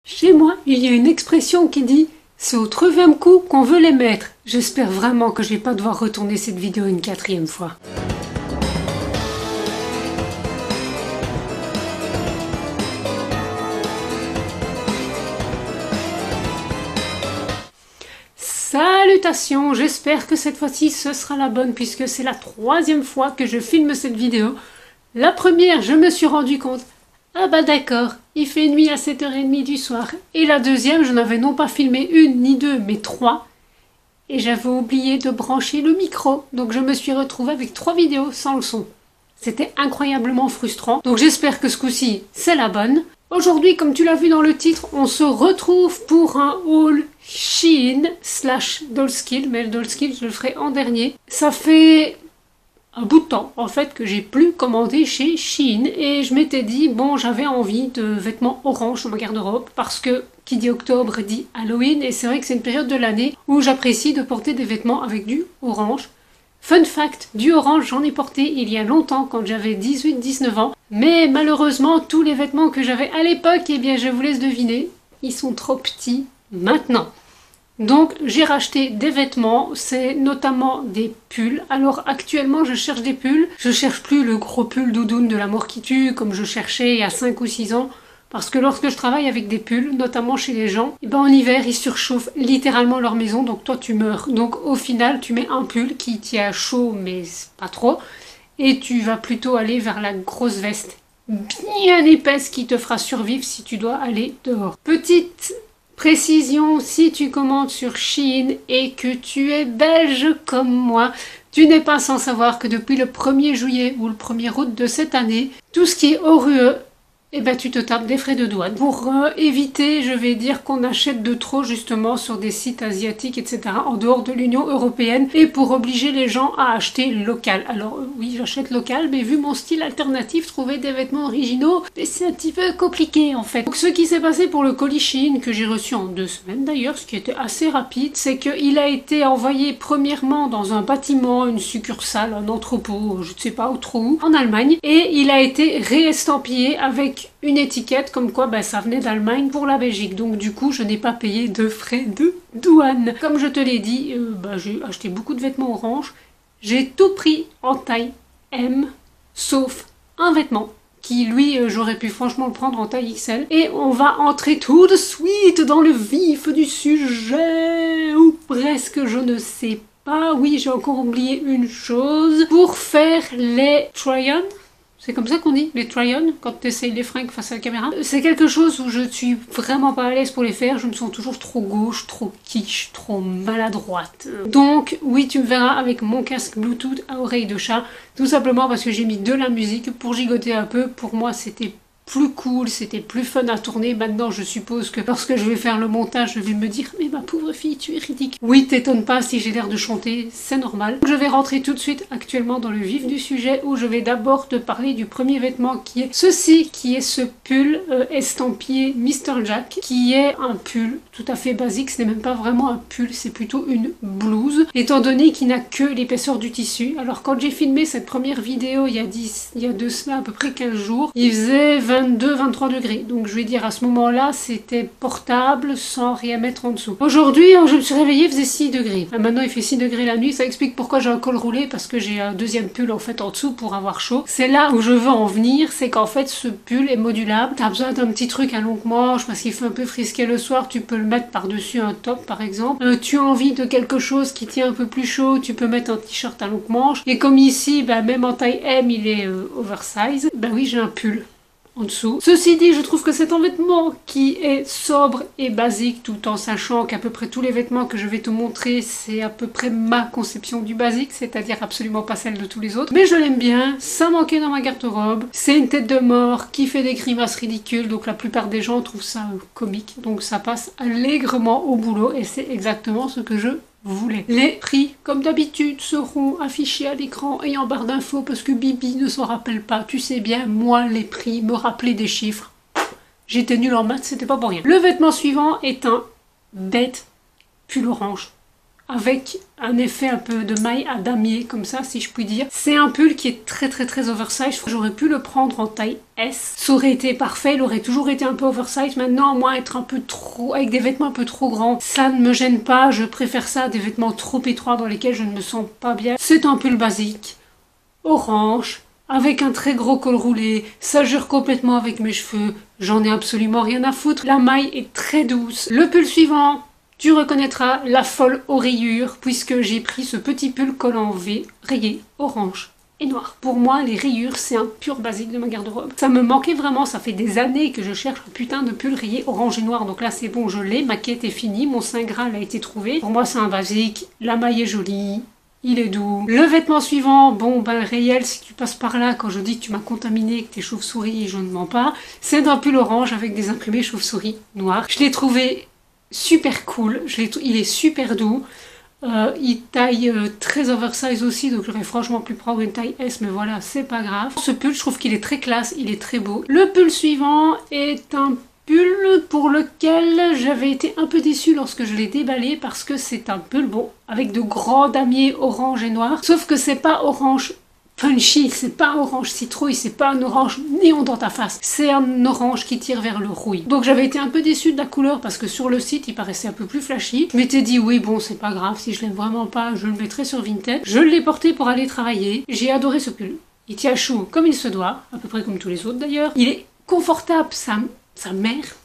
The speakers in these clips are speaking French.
Chez moi, il y a une expression qui dit « c'est au 3e coup qu'on veut les mettre ». J'espère vraiment que je vais pas devoir retourner cette vidéo une 4e fois. Salutations, j'espère que cette fois-ci ce sera la bonne puisque c'est la 3e fois que je filme cette vidéo. La première, je me suis rendu compte, ah bah d'accord, il fait nuit à 7h30 du soir. Et la deuxième, je n'avais non pas filmé une ni deux, mais 3. Et j'avais oublié de brancher le micro, donc je me suis retrouvée avec 3 vidéos sans le son. C'était incroyablement frustrant, donc j'espère que ce coup-ci, c'est la bonne. Aujourd'hui, comme tu l'as vu dans le titre, on se retrouve pour un haul Shein / Dollskill, mais le Dollskill, je le ferai en dernier. Ça fait un bout de temps, en fait, que j'ai plus commandé chez Shein, et je m'étais dit, bon, j'avais envie de vêtements orange dans ma garde-robe, parce que qui dit octobre dit Halloween, et c'est vrai que c'est une période de l'année où j'apprécie de porter des vêtements avec du orange. Fun fact, du orange j'en ai porté il y a longtemps quand j'avais 18-19 ans, mais malheureusement tous les vêtements que j'avais à l'époque, eh bien je vous laisse deviner, ils sont trop petits maintenant. Donc j'ai racheté des vêtements, c'est notamment des pulls. Alors actuellement je cherche des pulls, je cherche plus le gros pull doudoune de la mort qui tue comme je cherchais il y a 5 ou 6 ans. Parce que lorsque je travaille avec des pulls, notamment chez les gens, et ben en hiver ils surchauffent littéralement leur maison, donc toi tu meurs. Donc au final tu mets un pull qui tient chaud mais pas trop, et tu vas plutôt aller vers la grosse veste bien épaisse qui te fera survivre si tu dois aller dehors. Petite précision, si tu commandes sur Shein et que tu es belge comme moi, tu n'es pas sans savoir que depuis le 1er juillet ou le 1er août de cette année, tout ce qui est hors UE, eh ben tu te tapes des frais de douane. Pour éviter, je vais dire qu'on achète de trop justement sur des sites asiatiques, etc. en dehors de l'Union Européenne et pour obliger les gens à acheter local. Alors oui, j'achète local, mais vu mon style alternatif, trouver des vêtements originaux, c'est un petit peu compliqué en fait. Donc ce qui s'est passé pour le colis Shein, que j'ai reçu en 2 semaines d'ailleurs, ce qui était assez rapide, c'est qu'il a été envoyé premièrement dans un bâtiment, une succursale, un entrepôt, je ne sais pas trop où, en Allemagne, et il a été réestampillé avec une étiquette comme quoi ça venait d'Allemagne pour la Belgique. Donc du coup je n'ai pas payé de frais de douane. Comme je te l'ai dit, j'ai acheté beaucoup de vêtements orange. J'ai tout pris en taille M, sauf un vêtement qui lui j'aurais pu franchement le prendre en taille XL. Et on va entrer tout de suite dans le vif du sujet, ou presque, je ne sais pas. Oui, j'ai encore oublié une chose. Pour faire les try-on, c'est comme ça qu'on dit, les try-on, quand tu essayes les fringues face à la caméra. C'est quelque chose où je suis vraiment pas à l'aise pour les faire. Je me sens toujours trop gauche, trop quiche, trop maladroite. Donc oui, tu me verras avec mon casque Bluetooth à oreille de chat. Tout simplement parce que j'ai mis de la musique pour gigoter un peu. Pour moi, c'était plus cool, c'était plus fun à tourner. Maintenant, je suppose que lorsque je vais faire le montage, je vais me dire « Mais ma pauvre fille, tu es ridicule ». Oui, t'étonne pas si j'ai l'air de chanter, c'est normal. Je vais rentrer tout de suite actuellement dans le vif du sujet où je vais d'abord te parler du premier vêtement qui est ceci, qui est ce pull estampillé Mr. Jack, qui est un pull tout à fait basique. Ce n'est même pas vraiment un pull, c'est plutôt une blouse, étant donné qu'il n'a que l'épaisseur du tissu. Alors quand j'ai filmé cette première vidéo il y a 2 semaines, à peu près 15 jours, il faisait 22-23 degrés. Donc je vais dire à ce moment-là, c'était portable sans rien mettre en dessous. Aujourd'hui, je me suis réveillée, il faisait 6 degrés. Maintenant, il fait 6 degrés la nuit. Ça explique pourquoi j'ai un col roulé, parce que j'ai un deuxième pull en fait en dessous pour avoir chaud. C'est là où je veux en venir, c'est qu'en fait, ce pull est modulable. T'as besoin d'un petit truc à longue manche parce qu'il fait un peu frisqué le soir. Tu peux le mettre par-dessus un top, par exemple. Tu as envie de quelque chose qui tient un peu plus chaud, tu peux mettre un t-shirt à longue manche. Et comme ici, même en taille M, il est oversize. Oui, j'ai un pull en dessous. Ceci dit, je trouve que c'est un vêtement qui est sobre et basique, tout en sachant qu'à peu près tous les vêtements que je vais te montrer, c'est à peu près ma conception du basique, c'est-à-dire absolument pas celle de tous les autres. Mais je l'aime bien, ça manquait dans ma garde-robe. C'est une tête de mort qui fait des grimaces ridicules, donc la plupart des gens trouvent ça comique. Donc ça passe allègrement au boulot et c'est exactement ce que je voulais. Les prix, comme d'habitude, seront affichés à l'écran et en barre d'infos parce que Bibi ne s'en rappelle pas. Tu sais bien, moi, les prix, me rappeler des chiffres. J'étais nulle en maths, c'était pas pour rien. Le vêtement suivant est un bête pull orange. avec un effet un peu de maille à damier, comme ça, si je puis dire. C'est un pull qui est très oversize. J'aurais pu le prendre en taille S. Ça aurait été parfait, il aurait toujours été un peu oversize. Maintenant, moi, être un peu trop, avec des vêtements un peu trop grands, ça ne me gêne pas. Je préfère ça à des vêtements trop étroits dans lesquels je ne me sens pas bien. C'est un pull basique, orange, avec un très gros col roulé. Ça jure complètement avec mes cheveux. J'en ai absolument rien à foutre. La maille est très douce. Le pull suivant, tu reconnaîtras la folle aux rayures, puisque j'ai pris ce petit pull collant V, rayé, orange et noir. Pour moi, les rayures, c'est un pur basique de ma garde-robe. Ça me manquait vraiment, ça fait des années que je cherche un putain de pull rayé orange et noir. Donc là, c'est bon, je l'ai, ma quête est finie, mon Saint Graal a été trouvé. Pour moi, c'est un basique, la maille est jolie, il est doux. Le vêtement suivant, bon ben réel, si tu passes par là, quand je dis que tu m'as contaminé, que t'es chauve-souris, je ne mens pas, c'est un pull orange avec des imprimés chauve-souris noirs. Je l'ai trouvé super cool, il est super doux, il taille très oversize aussi, donc j'aurais franchement pu prendre une taille S, mais voilà, c'est pas grave. Ce pull, je trouve qu'il est très classe, il est très beau. Le pull suivant est un pull pour lequel j'avais été un peu déçue lorsque je l'ai déballé, parce que c'est un pull, bon, avec de grands damiers orange et noir, sauf que c'est pas orange punchy, c'est pas un orange citrouille, c'est pas un orange néon dans ta face, c'est un orange qui tire vers le rouille. Donc j'avais été un peu déçue de la couleur parce que sur le site il paraissait un peu plus flashy. Je m'étais dit oui bon c'est pas grave, si je l'aime vraiment pas je le mettrai sur Vinted. Je l'ai porté pour aller travailler, j'ai adoré ce pull. Il tient chaud comme il se doit, à peu près comme tous les autres d'ailleurs. Il est confortable, sa mère.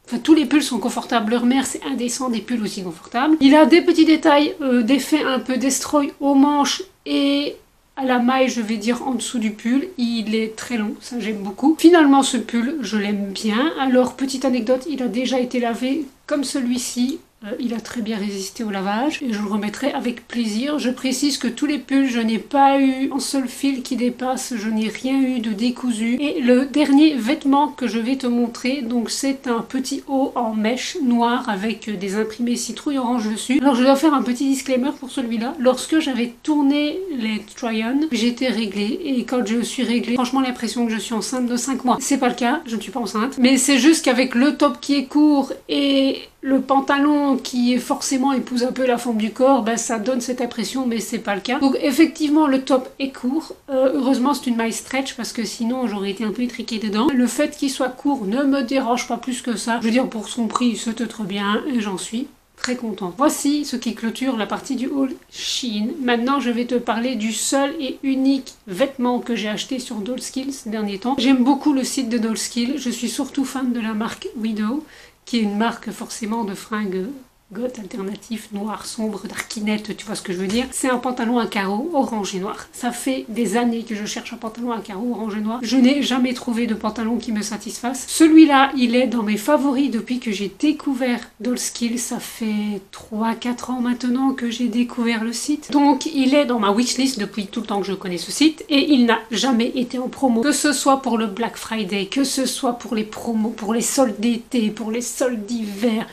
Enfin, tous les pulls sont confortables, leur mère c'est indécent des pulls aussi confortables. Il a des petits détails d'effet un peu destroy aux manches et à la maille, je vais dire en dessous du pull. Il est très long, ça j'aime beaucoup. Finalement ce pull, je l'aime bien. Alors petite anecdote, il a déjà été lavé comme celui-ci. Il a très bien résisté au lavage et je le remettrai avec plaisir. Je précise que tous les pulls, je n'ai pas eu un seul fil qui dépasse, je n'ai rien eu de décousu. Et le dernier vêtement que je vais te montrer, donc c'est un petit haut en mèche noire avec des imprimés citrouille orange dessus. Alors je dois faire un petit disclaimer pour celui-là. Lorsque j'avais tourné les try-on, j'étais réglée et quand je suis réglée, franchement l'impression que je suis enceinte de 5 mois. C'est pas le cas, je ne suis pas enceinte, mais c'est juste qu'avec le top qui est court et le pantalon qui est forcément épouse un peu la forme du corps, ben ça donne cette impression, mais c'est pas le cas. Donc effectivement le top est court, heureusement c'est une maille stretch parce que sinon j'aurais été un peu étriquée dedans. Le fait qu'il soit court ne me dérange pas plus que ça, je veux dire pour son prix c'était très bien et j'en suis très contente. Voici ce qui clôture la partie du haul Shein. Maintenant je vais te parler du seul et unique vêtement que j'ai acheté sur Dollskill ces derniers temps. J'aime beaucoup le site de Dollskill, je suis surtout fan de la marque Widow, qui est une marque forcément de fringues goth alternatif, noir, sombre, darkinette, tu vois ce que je veux dire. C'est un pantalon à carreaux orange et noir. Ça fait des années que je cherche un pantalon à carreaux orange et noir. Je n'ai jamais trouvé de pantalon qui me satisfasse. Celui-là, il est dans mes favoris depuis que j'ai découvert Dollskill. Ça fait 3-4 ans maintenant que j'ai découvert le site. Donc il est dans ma wishlist depuis tout le temps que je connais ce site et il n'a jamais été en promo. Que ce soit pour le Black Friday, que ce soit pour les promos, pour les soldes d'été, pour les soldes d'hiver,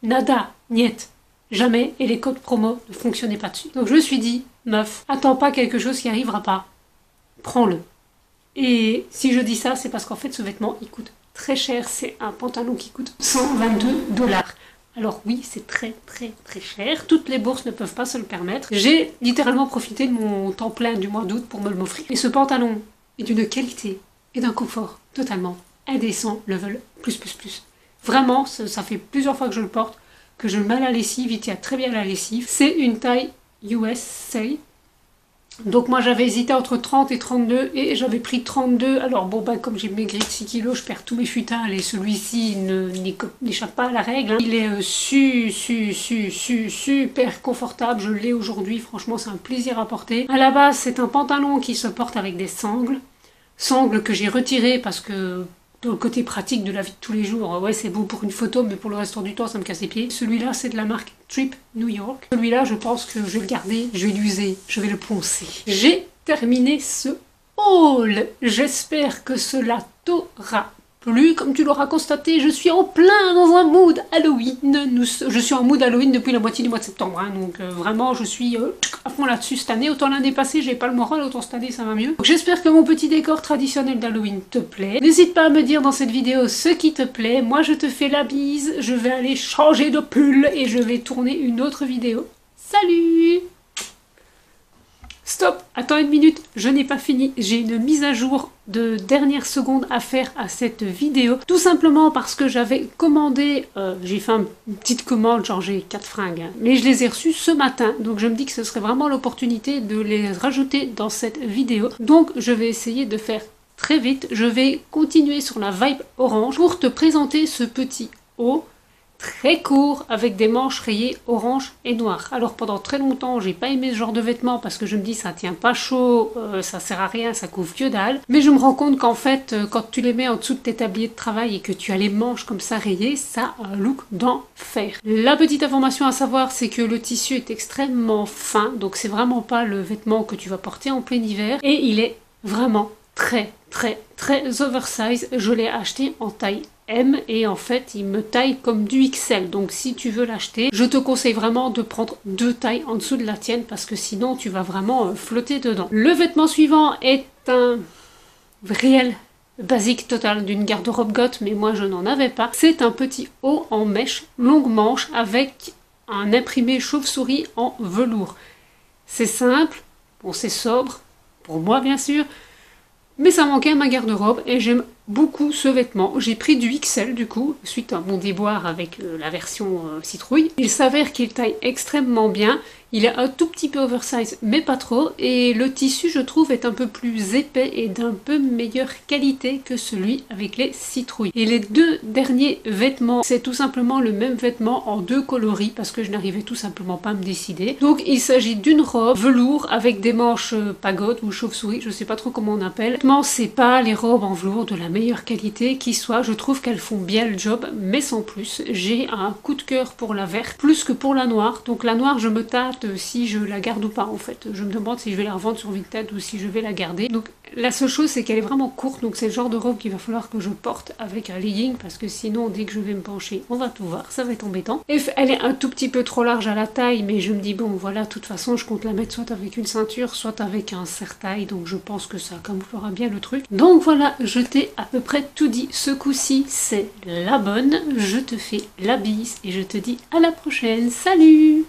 nada, niet, jamais, et les codes promo ne fonctionnaient pas dessus. Donc je me suis dit, meuf, attends pas quelque chose qui arrivera pas, prends-le. Et si je dis ça, c'est parce qu'en fait ce vêtement il coûte très cher, c'est un pantalon qui coûte 122 $. Alors oui, c'est très cher, toutes les bourses ne peuvent pas se le permettre. J'ai littéralement profité de mon temps plein du mois d'août pour me m'offrir. Et ce pantalon est d'une qualité et d'un confort totalement indécent, level plus. Vraiment, ça fait plusieurs fois que je le porte, que je le mets à la lessive, il tient très bien à la lessive. C'est une taille USA. Donc moi j'avais hésité entre 30 et 32 et j'avais pris 32. Alors bon bah comme j'ai maigri de 6 kilos, je perds tous mes futals et celui-ci n'échappe pas à la règle. Hein. Il est super confortable, je l'ai aujourd'hui, franchement c'est un plaisir à porter. À la base c'est un pantalon qui se porte avec des sangles. Sangles que j'ai retirées parce que dans le côté pratique de la vie de tous les jours, ouais c'est beau pour une photo mais pour le restant du temps ça me casse les pieds. Celui-là c'est de la marque Trip New York. Celui-là je pense que je vais le garder, je vais l'user, je vais le poncer. J'ai terminé ce haul. J'espère que cela t'aura plu. Comme tu l'auras constaté, je suis en plein dans un mood Halloween. Je suis en mood Halloween depuis la moitié du mois de septembre. Hein, donc vraiment je suis à fond là-dessus cette année. Autant l'année passée j'ai pas le moral, autant cette année ça va mieux. J'espère que mon petit décor traditionnel d'Halloween te plaît. N'hésite pas à me dire dans cette vidéo ce qui te plaît. Moi je te fais la bise. Je vais aller changer de pull et je vais tourner une autre vidéo. Salut! Stop! Attends une minute, je n'ai pas fini. J'ai une mise à jour de dernière seconde à faire à cette vidéo. Tout simplement parce que j'avais commandé, j'ai fait une petite commande, genre j'ai 4 fringues, hein, mais je les ai reçues ce matin. Donc je me dis que ce serait vraiment l'opportunité de les rajouter dans cette vidéo. Donc je vais essayer de faire très vite. Je vais continuer sur la vibe orange pour te présenter ce petit haut très court avec des manches rayées orange et noir. Alors pendant très longtemps j'ai pas aimé ce genre de vêtements parce que je me dis ça tient pas chaud, ça sert à rien, ça couvre que dalle. Mais je me rends compte qu'en fait quand tu les mets en dessous de tes tabliers de travail et que tu as les manches comme ça rayées, ça a un look d'enfer. La petite information à savoir c'est que le tissu est extrêmement fin, donc c'est vraiment pas le vêtement que tu vas porter en plein hiver et il est vraiment très oversize. Je l'ai acheté en taille M et en fait il me taille comme du XL, donc si tu veux l'acheter je te conseille vraiment de prendre 2 tailles en dessous de la tienne parce que sinon tu vas vraiment flotter dedans. Le vêtement suivant est un réel basique total d'une garde-robe goth, mais moi je n'en avais pas. C'est un petit haut en mèche longue manche avec un imprimé chauve-souris en velours. C'est simple, bon c'est sobre pour moi bien sûr, mais ça manquait à ma garde-robe et j'aime beaucoup ce vêtement. J'ai pris du XL du coup, suite à mon déboire avec la version citrouille. Il s'avère qu'il taille extrêmement bien. Il est un tout petit peu oversize, mais pas trop. Et le tissu, je trouve, est un peu plus épais et d'un peu meilleure qualité que celui avec les citrouilles. Et les 2 derniers vêtements, c'est tout simplement le même vêtement en 2 coloris parce que je n'arrivais tout simplement pas à me décider. Donc il s'agit d'une robe velours avec des manches pagode ou chauve-souris, je sais pas trop comment on appelle. C'est pas les robes en velours de la meilleure qualité qui soit, je trouve qu'elles font bien le job, mais sans plus. J'ai un coup de cœur pour la verte plus que pour la noire. Donc la noire, je me tâte si je la garde ou pas en fait. Je me demande si je vais la revendre sur Vinted ou si je vais la garder. Donc la seule chose c'est qu'elle est vraiment courte, donc c'est le genre de robe qu'il va falloir que je porte avec un legging parce que sinon dès que je vais me pencher on va tout voir, ça va être embêtant. Et elle est un tout petit peu trop large à la taille, mais je me dis bon voilà, de toute façon je compte la mettre soit avec une ceinture soit avec un serre-taille, donc je pense que ça camouflera bien le truc. Donc voilà, je t'ai à peu près tout dit. Ce coup-ci c'est la bonne. Je te fais la bise et je te dis à la prochaine. Salut!